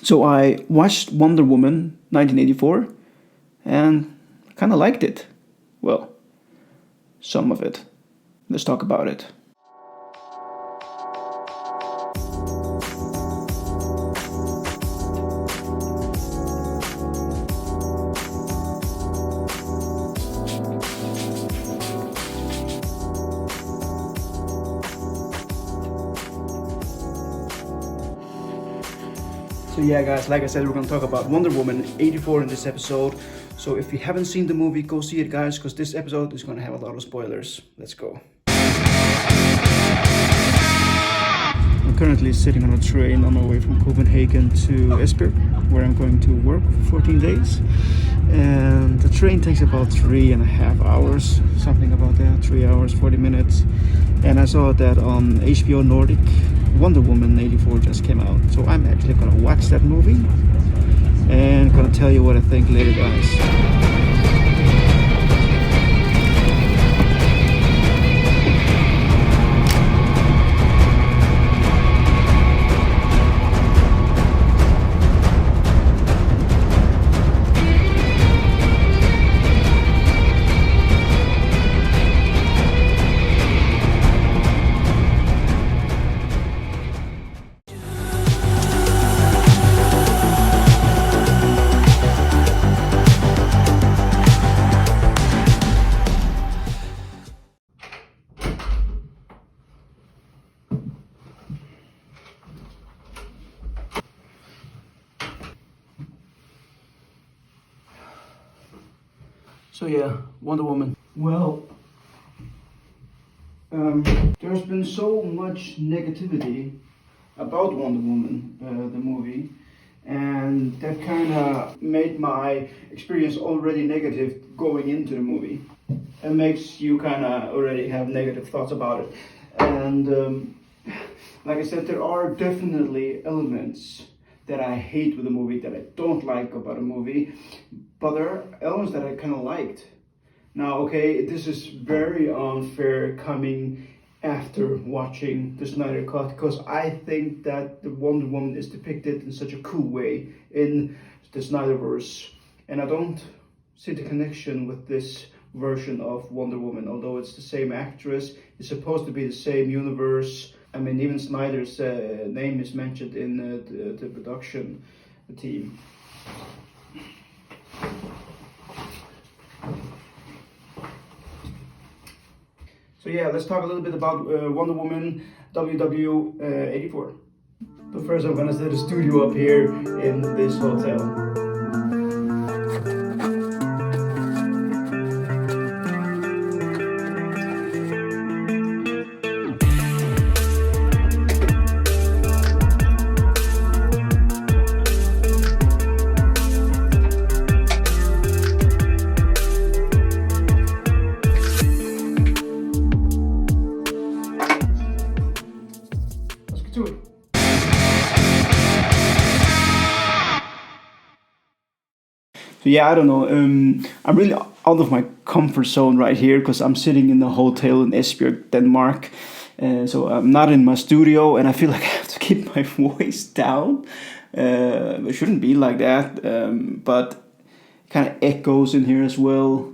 So I watched Wonder Woman 1984 and kind of liked it. Well, some of it. Let's talk about it. So yeah guys, like I said, we're gonna talk about Wonder Woman 84 in this episode. So if you haven't seen the movie, go see it guys, because this episode is gonna have a lot of spoilers. Let's go. I'm currently sitting on a train on my way from Copenhagen to Esbjerg, where I'm going to work for 14 days. And the train takes about 3.5 hours, something about that, 3 hours, 40 minutes. And I saw that on HBO Nordic, Wonder Woman 84 just came out. So I'm actually gonna watch that movie and gonna tell you what I think later guys. So yeah, Wonder Woman. Well, there's been so much negativity about Wonder Woman, the movie, and that kind of made my experience already negative going into the movie. It makes you kind of already have negative thoughts about it. And like I said, there are definitely elements that I hate with the movie, that I don't like about a movie, but there are elements that I kind of liked. Now, okay, this is very unfair coming after watching the Snyder Cut, because I think that the Wonder Woman is depicted in such a cool way in the Snyderverse, and I don't see the connection with this version of Wonder Woman, although it's the same actress, it's supposed to be the same universe. I mean, even Snyder's name is mentioned in the production team. So yeah, let's talk a little bit about Wonder Woman WW84. But first I'm gonna set a studio up here in this hotel. So yeah, I don't know. I'm really out of my comfort zone right here because I'm sitting in a hotel in Esbjerg, Denmark. So I'm not in my studio, and I feel like I have to keep my voice down. It shouldn't be like that, but it kind of echoes in here as well.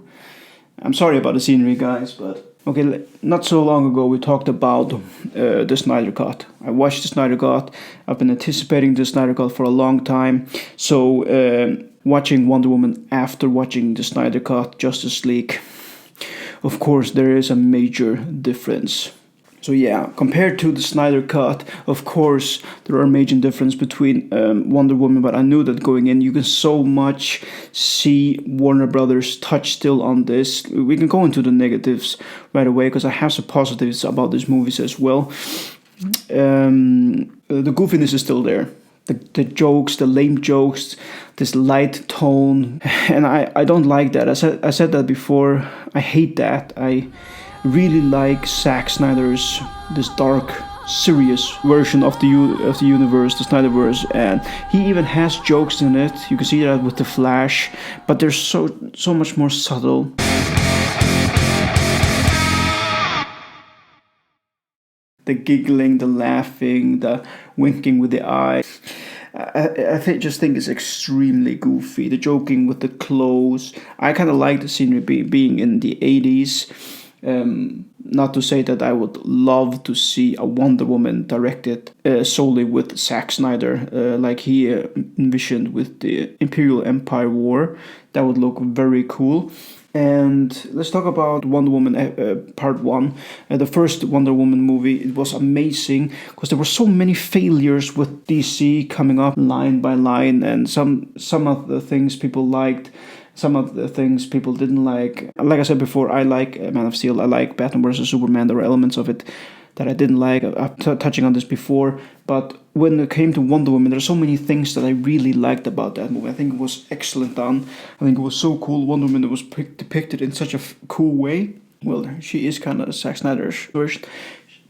I'm sorry about the scenery, guys, but okay. Not so long ago, we talked about the Snyder Cut. I watched the Snyder Cut. I've been anticipating the Snyder Cut for a long time. So watching Wonder Woman after watching the Snyder Cut, Justice League, of course, there is a major difference. So yeah, compared to the Snyder Cut, of course, there are major difference between Wonder Woman, but I knew that going in, you can so much see Warner Brothers touch still on this. We can go into the negatives right away, because I have some positives about these movies as well. The goofiness is still there. The jokes, the lame jokes, this light tone, and I don't like that. I said that before. I hate that. I really like Zack Snyder's this dark, serious version of the universe, the Snyderverse, and he even has jokes in it. You can see that with the Flash, but they're so much more subtle. The giggling, the laughing, the winking with the eye. just think it's extremely goofy. The joking with the clothes. I kind of like the scenery being in the 80s. Not to say that I would love to see a Wonder Woman directed solely with Zack Snyder, like he envisioned with the Imperial Empire War. That would look very cool. And let's talk about Wonder Woman Part 1. The first Wonder Woman movie, it was amazing because there were so many failures with DC coming up line by line, and some of the things people liked, some of the things people didn't like. Like I said before, I like Man of Steel, I like Batman vs. Superman. There were elements of it that I didn't like. I'm touching on this before, but when it came to Wonder Woman, there's so many things that I really liked about that movie. I think it was excellent done. I think it was so cool. Wonder Woman that was depicted in such a cool way. Well, she is kind of Zack Snyder's version.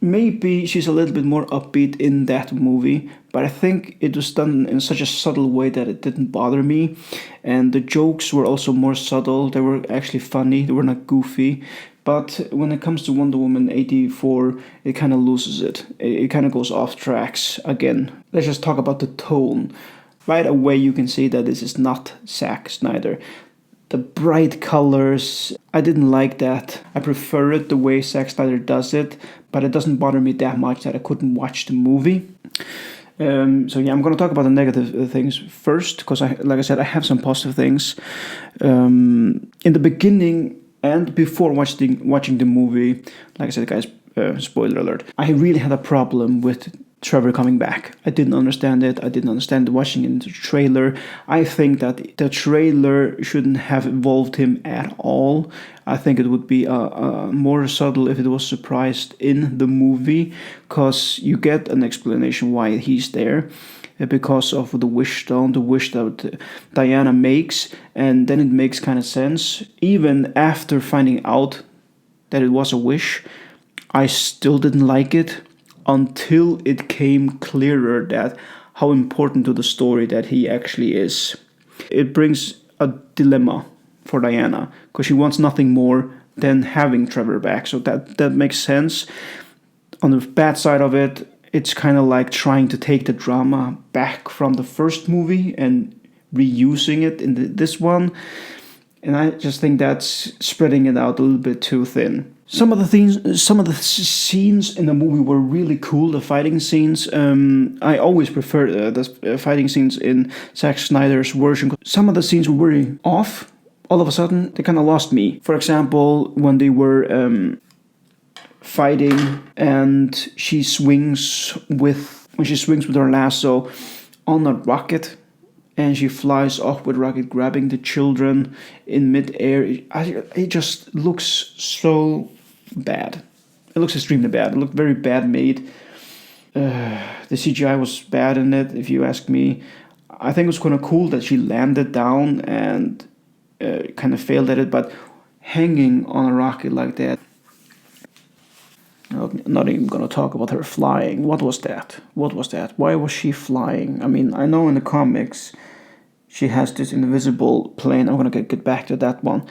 Maybe she's a little bit more upbeat in that movie, but I think it was done in such a subtle way that it didn't bother me. And the jokes were also more subtle. They were actually funny. They were not goofy. But when it comes to Wonder Woman 84, it kind of loses it. It kind of goes off tracks again. Let's just talk about the tone. Right away you can see that this is not Zack Snyder. The bright colors, I didn't like that. I prefer it the way Zack Snyder does it, but it doesn't bother me that much that I couldn't watch the movie. I'm going to talk about the negative things first, because like I said, I have some positive things. In the beginning and before watching the movie, like I said, guys, spoiler alert, I really had a problem with Trevor coming back. I didn't understand it. I didn't understand watching it in the trailer. I think that the trailer shouldn't have involved him at all. I think it would be more subtle if it was surprised in the movie, because you get an explanation why he's there, because of the wish stone, the wish that Diana makes, and then it makes kind of sense. Even after finding out that it was a wish, I still didn't like it, until it came clearer that how important to the story that he actually is. It brings a dilemma for Diana, because she wants nothing more than having Trevor back, so that makes sense. On the bad side of it, it's kind of like trying to take the drama back from the first movie and reusing it in this one, and I just think that's spreading it out a little bit too thin. Some of the scenes in the movie were really cool. The fighting scenes, I always prefer the fighting scenes in Zack Snyder's version. Some of the scenes were very off. All of a sudden, they kind of lost me. For example, when they were fighting, and she swings with her lasso on a rocket, and she flies off with rocket, grabbing the children in midair. It just looks so bad. It looks extremely bad. It looked very bad made. The CGI was bad in it, if you ask me. I think it was kind of cool that she landed down and kind of failed at it, but hanging on a rocket like that. I'm not even going to talk about her flying. What was that? Why was she flying? I mean, I know in the comics she has this invisible plane. I'm going to get back to that one.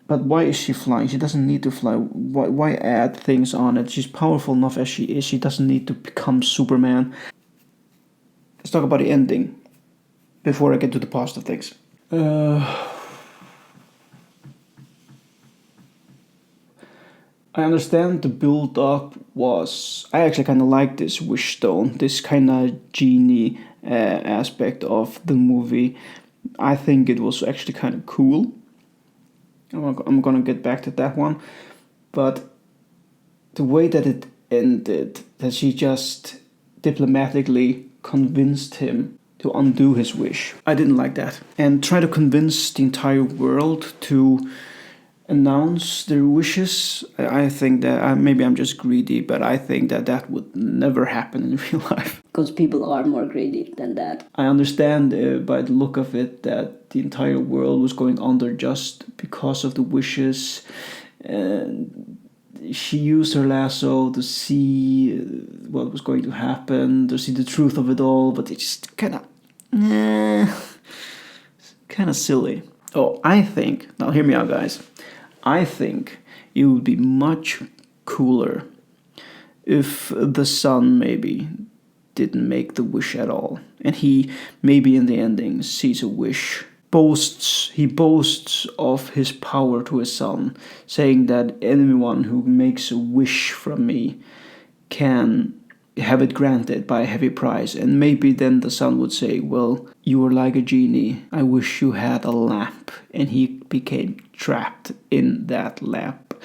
But why is she flying? She doesn't need to fly. Why add things on it? She's powerful enough as she is. She doesn't need to become Superman. Let's talk about the ending before I get to the positive things. I understand the build-up was... I actually kind of like this wish stone, this kind of genie aspect of the movie. I think it was actually kind of cool. I'm gonna get back to that one. But the way that it ended, that she just diplomatically convinced him to undo his wish, I didn't like that. And try to convince the entire world to announce their wishes, I think that maybe I'm just greedy, but I think that would never happen in real life. Because people are more greedy than that. I understand by the look of it that the entire world was going under just because of the wishes, and she used her lasso to see what was going to happen, to see the truth of it all, but it's just kind of silly. Oh, I think, now hear me out, guys. I think it would be much cooler if the son maybe didn't make the wish at all. And he, maybe in the ending, sees a wish. He boasts of his power to his son, saying that anyone who makes a wish from me can have it granted by a heavy price. And maybe then the son would say, well, you are like a genie. I wish you had a lamp. And he became trapped in that lamp.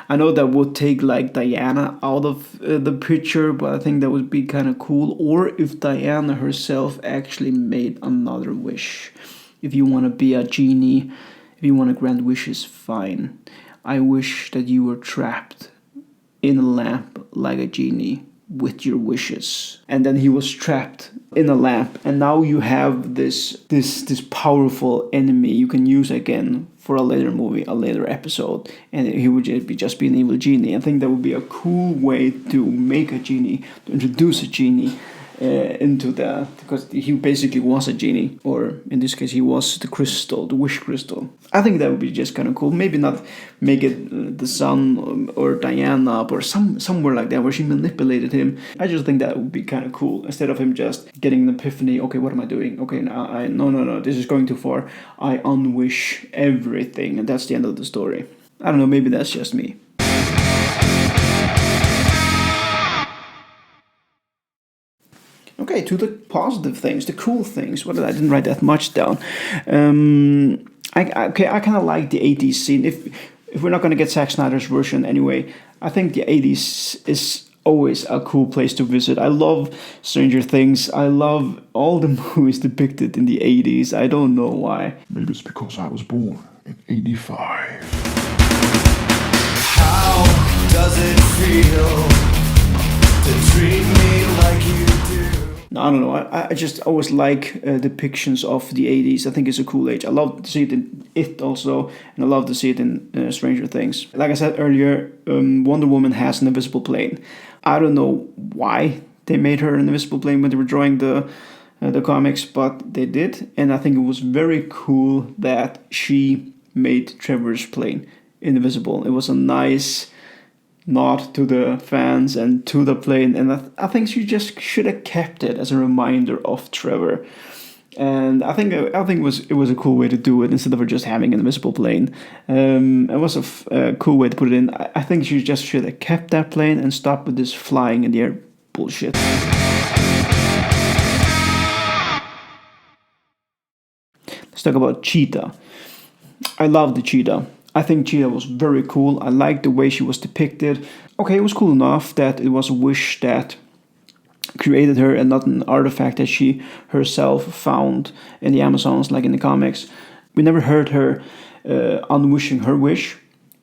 I know that would take like Diana out of the picture, but I think that would be kind of cool. Or if Diana herself actually made another wish. If you want to be a genie, if you want to grant wishes, fine. I wish that you were trapped in a lamp like a genie with your wishes. And then he was trapped in a lamp, and now you have this powerful enemy you can use again for a later movie, a later episode, and he would just be an evil genie. I think that would be a cool way to make a genie, to introduce a genie into that, because he basically was a genie, or in this case he was the crystal, the wish crystal. I think that would be just kind of cool. Maybe not make it the son or Diana or somewhere like that where she manipulated him. I just think that would be kind of cool, instead of him just getting an epiphany. Okay, what am I doing? Okay, now no, this is going too far. I unwish everything, and that's the end of the story. I don't know, maybe that's just me. Okay, to the positive things, the cool things. Well, I didn't write that much down. I kind of like the 80s scene. If we're not going to get Zack Snyder's version anyway, I think the 80s is always a cool place to visit. I love Stranger Things. I love all the movies depicted in the 80s. I don't know why. Maybe it's because I was born in 85. How does it feel to treat me like you do? I don't know. I just always like depictions of the 80s. I think it's a cool age. I love to see it in It also, and I love to see it in Stranger Things. Like I said earlier, Wonder Woman has an invisible plane. I don't know why they made her an invisible plane when they were drawing the comics, but they did. And I think it was very cool that she made Trevor's plane invisible. It was a nice nod to the fans and to the plane, and I think she just should have kept it as a reminder of Trevor. And I think it was a cool way to do it, instead of just having an invisible plane. It was a cool way to put it in. I think she just should have kept that plane and stopped with this flying in the air bullshit. Let's talk about Cheetah. I love the Cheetah. I think Cheetah was very cool. I liked the way she was depicted. Okay, it was cool enough that it was a wish that created her and not an artifact that she herself found in the Amazons like in the comics. We never heard her unwishing her wish,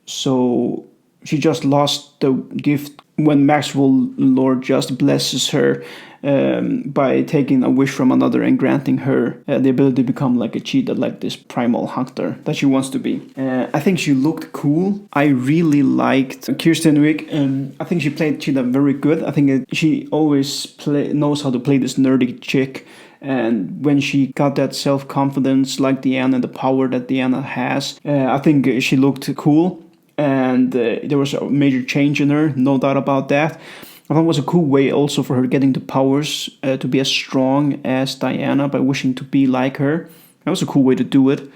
so she just lost the gift when Maxwell Lord just blesses her by taking a wish from another and granting her the ability to become like a cheetah, like this primal hunter that she wants to be. I think she looked cool. I really liked Kirsten Wiig, and I think she played Cheetah very good. I think she always knows how to play this nerdy chick. And when she got that self-confidence like Deanna, the power that Deanna has, I think she looked cool. And there was a major change in her, no doubt about that. I thought it was a cool way also for her getting the powers to be as strong as Diana by wishing to be like her. That was a cool way to do it.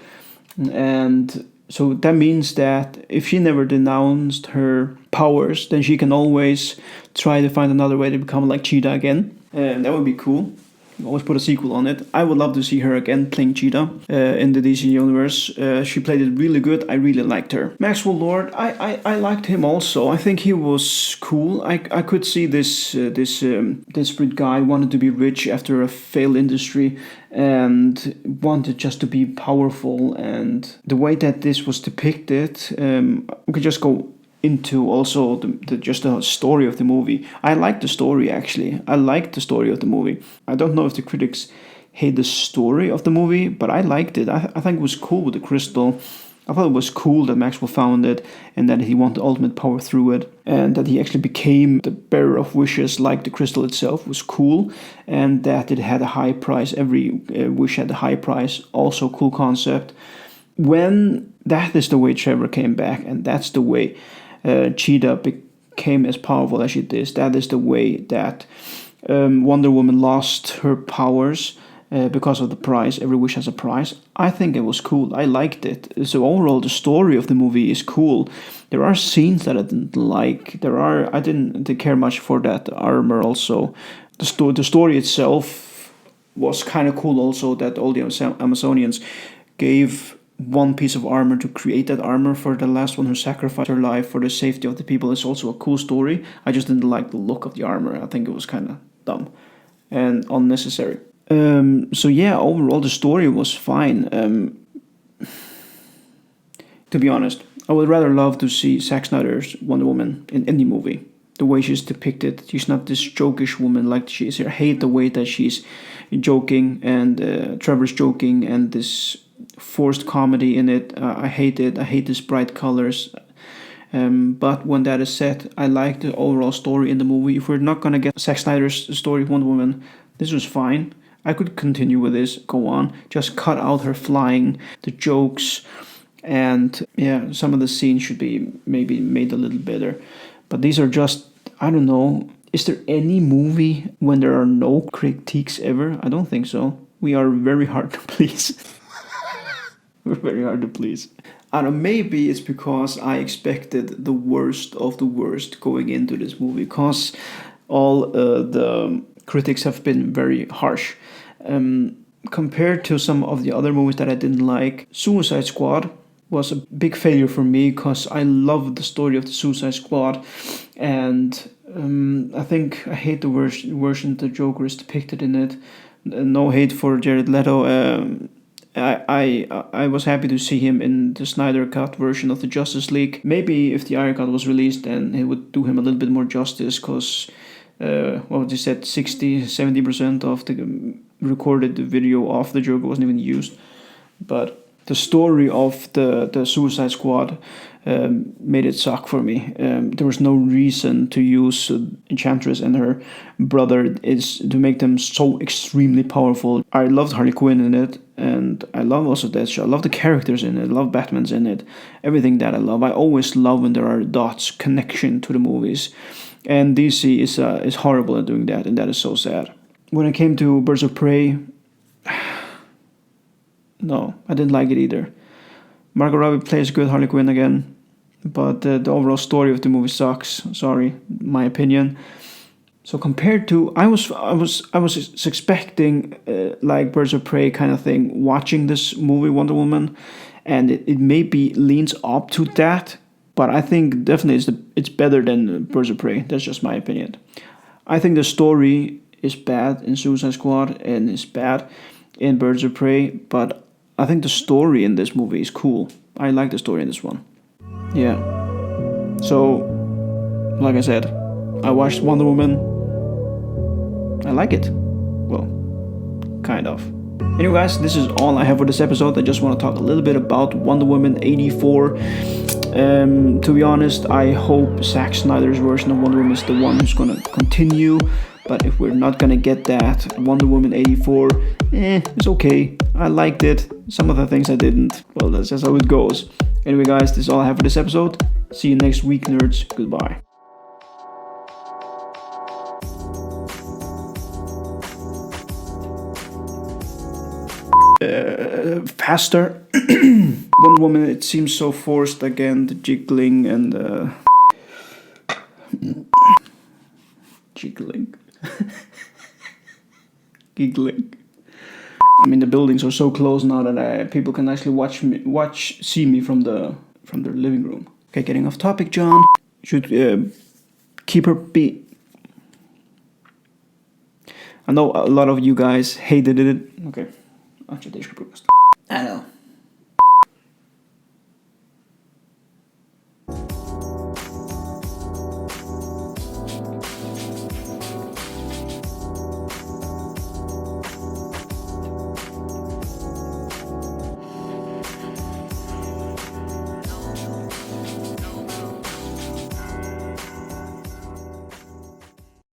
And so that means that if she never denounced her powers, then she can always try to find another way to become like Cheetah again. And that would be cool. Always put a sequel on it. I would love to see her again playing Cheetah in the DC universe. She played it really good. I really liked her. Maxwell Lord, I liked him also. I think he was cool. I could see this desperate guy wanted to be rich after a failed industry and wanted just to be powerful. And the way that this was depicted, we could just go into also the story of the movie. I like the story, actually. I like the story of the movie. I don't know if the critics hate the story of the movie, but I liked it. I think it was cool with the crystal. I thought it was cool that Maxwell found it and that he wanted ultimate power through it, and that he actually became the bearer of wishes like the crystal itself was cool, and that it had a high price. Every wish had a high price. Also cool concept. When that is the way Trevor came back, and that's the way Cheetah became as powerful as she did. That is the way that Wonder Woman lost her powers because of the price. Every wish has a price. I think it was cool. I liked it. So overall, the story of the movie is cool. There are scenes that I didn't like. I didn't care much for that armor. Also, the story itself was kind of cool. Also, that all the Amazonians gave one piece of armor to create that armor for the last one who sacrificed her life for the safety of the people. It's also a cool story. I just didn't like the look of the armor. I think it was kind of dumb and unnecessary. So yeah, overall the story was fine. To be honest, I would rather love to see Zack Snyder's Wonder Woman in any movie. The way she's depicted, she's not this jokish woman like she is here. I hate the way that she's joking and Trevor's joking and this forced comedy in it. I hate it. I hate these bright colors. But when that is said, I like the overall story in the movie. If we're not gonna get Zack Snyder's story of Wonder Woman, this was fine. I could continue with this, go on. Just cut out her flying, the jokes, and yeah, some of the scenes should be maybe made a little better. But these are just, I don't know. Is there any movie when there are no critiques ever? I don't think so. We are very hard to please. We're very hard to please. I don't know, maybe it's because I expected the worst of the worst going into this movie, because all the critics have been very harsh. Compared to some of the other movies that I didn't like, Suicide Squad was a big failure for me, because I love the story of the Suicide Squad, and I think I hate the version the Joker is depicted in it. No hate for Jared Leto. I was happy to see him in the Snyder Cut version of the Justice League. Maybe if the Iron Cut was released, then it would do him a little bit more justice, because what they said, 60-70% of the recorded video of the Joker wasn't even used. But the story of the Suicide Squad made it suck for me. There was no reason to use Enchantress and her brother is to make them so extremely powerful. I loved Harley Quinn in it, and I love also Deathstroke. I love the characters in it. I love Batman's in it. Everything that I love. I always love when there are dots, connection to the movies. And DC is horrible at doing that, and that is so sad. When it came to Birds of Prey, no, I didn't like it either. Margot Robbie plays good Harley Quinn again, but the overall story of the movie sucks. Sorry, my opinion. So compared to, I was expecting like Birds of Prey kind of thing, watching this movie Wonder Woman, and it maybe leans up to that, but I think definitely it's better than Birds of Prey. That's just my opinion. I think the story is bad in Suicide Squad and is bad in Birds of Prey, but I think the story in this movie is cool. I like the story in this one. Yeah. So, like I said, I watched Wonder Woman. I like it. Well, kind of. Anyway, guys, this is all I have for this episode. I just want to talk a little bit about Wonder Woman 84. To be honest, I hope Zack Snyder's version of Wonder Woman is the one who's going to continue. But if we're not gonna get that, Wonder Woman 84, it's okay. I liked it. Some of the things I didn't. Well, that's just how it goes. Anyway, guys, this is all I have for this episode. See you next week, nerds. Goodbye. Faster. Wonder Woman, it seems so forced again, the jiggling and jiggling. Giggling. I mean, the buildings are so close now that people can actually see me from their living room. Okay, getting off topic, John. Should keep her beat. I know a lot of you guys hated it. Okay. I know.